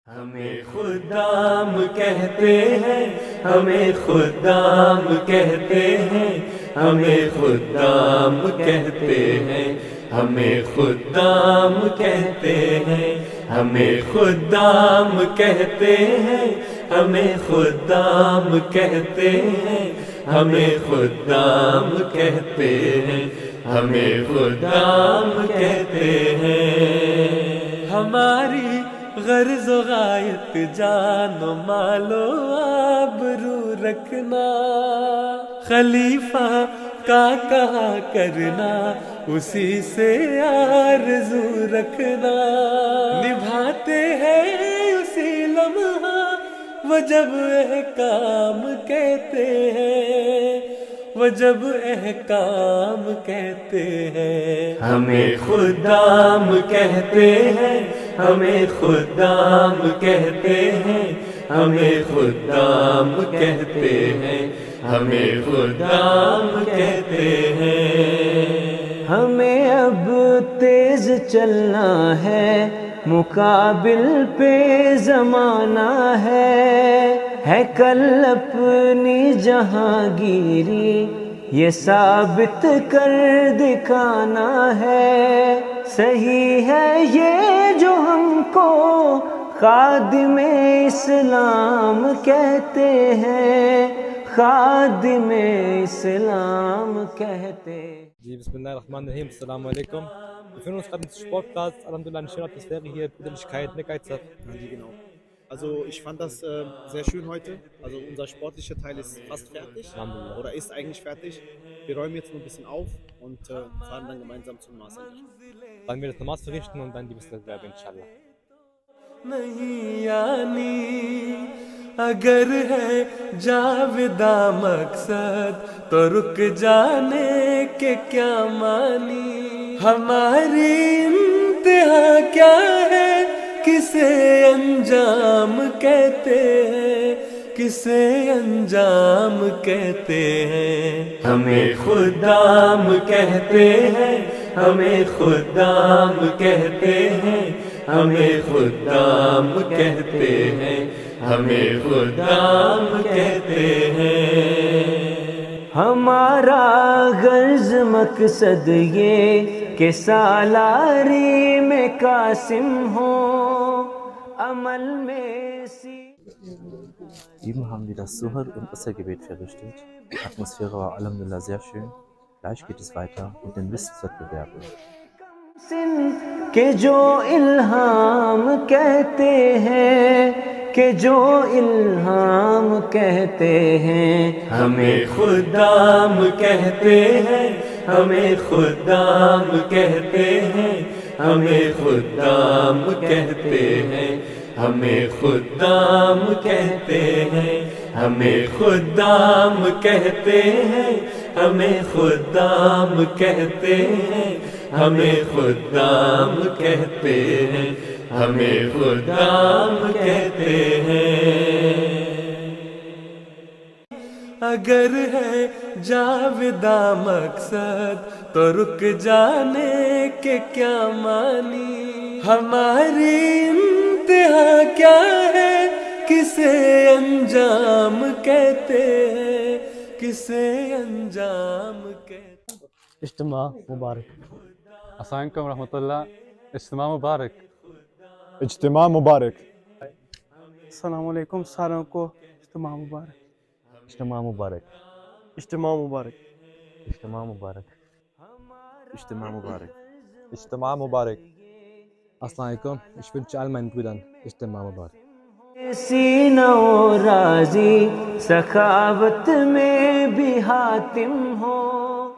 ہمیں خدام کہتے ہیں، ہمیں خدام کہتے ہیں، ہمیں خدام کہتے ہیں، ہمیں خدام کہتے ہیں، ہمیں خدام کہتے ہیں، ہمیں خدام کہتے ہیں، ہمیں خدام کہتے ہیں، ہمیں خدام کہتے ہیں۔ ہماری غرض و غایت جان و مال و آبرو رکھنا، خلیفہ کا کہا کرنا، اسی سے آرزو رکھنا، نبھاتے ہیں اسی لمحہ وہ جب احکام کہتے ہیں، وہ جب احکام کہتے ہیں۔ ہمیں خدام کہتے ہیں، ہمیں خدام کہتے ہیں، ہمیں خدام کہتے ہیں، ہمیں خدام کہتے ہیں۔ ہمیں اب تیز چلنا ہے، مقابل پہ زمانہ ہے کل اپنی جہانگیری یہ ثابت کر دکھانا ہے۔ صحیح ہے یہ جو ہم کو خادم اسلام کہتے ہیں، خادم اسلام کہتے ہیں۔ بسم الله الرحمن الرحيم. Assalamu alaikum. Wir befinden uns gerade im Sportplatz. Alhamdulillah, eine schöne Atmosphäre hier, Brüderlichkeit, Neckarstadt. Genau. Also ich fand das sehr schön heute. Also unser sportlicher Teil ist fast fertig Alhamdulillah. oder ist eigentlich fertig. Wir räumen jetzt nur ein bisschen auf und fahren dann gemeinsam zum Master. Dann wird das Namas verrichten und dann die Bismillah, inshallah. نہیں آنی اگر ہے جاوداں مقصد تو رک جانے کے کیا مانی، ہماری انتہا کیا ہے کسے انجام کہتے ہیں، کسے انجام کہتے ہیں۔ ہمیں خدام کہتے ہیں، ہمیں خدام کہتے ہیں، ہمیں خدام کہتے ہیں، ہمیں خدام کہتے ہیں۔ ہمارا غرض مقصد یہ کہ سالاری میں قاسم ہو، عمل میں Eben haben wir das Suhr und Asr-Gebet verrichtet. Die Atmosphäre war alhamdulillah sehr schön. Gleich geht es weiter mit den Wissenswettbewerben. کہ جو الہام کہتے ہیں، کہ جو الہام کہتے ہیں۔ ہمیں خدام کہتے ہیں، ہمیں خدام کہتے ہیں، ہمیں خدام کہتے ہیں، ہمیں خدام کہتے ہیں، ہمیں خدام کہتے ہیں، ہمیں خدام کہتے ہیں، ہمیں خدام کہتے ہیں، ہمیں خدام کہتے ہیں۔ اگر ہے جاوداں مقصد تو رک جانے کے کیا مانی، ہماری انتہا کیا ہے کسے انجام کہتے ہیں، کسے انجام کہتے ہیں۔ اجتماع مبارک۔ السلام علیکم ورحمۃ اللہ۔ اجتماع مبارک، اجتماع مبارک۔ السلام علیکم ساروں کو اجتماع مبارک۔ اجتماع مبارک، اجتماع مبارک، اجتماع مبارک، اجتماع مبارک، Ijtima Mubarak. Assalamu alaikum. Ich wünsche all meinen Brüdern Ijtima Mubarak. سینہ و راضی سخاوت میں بھی حاتم ہو۔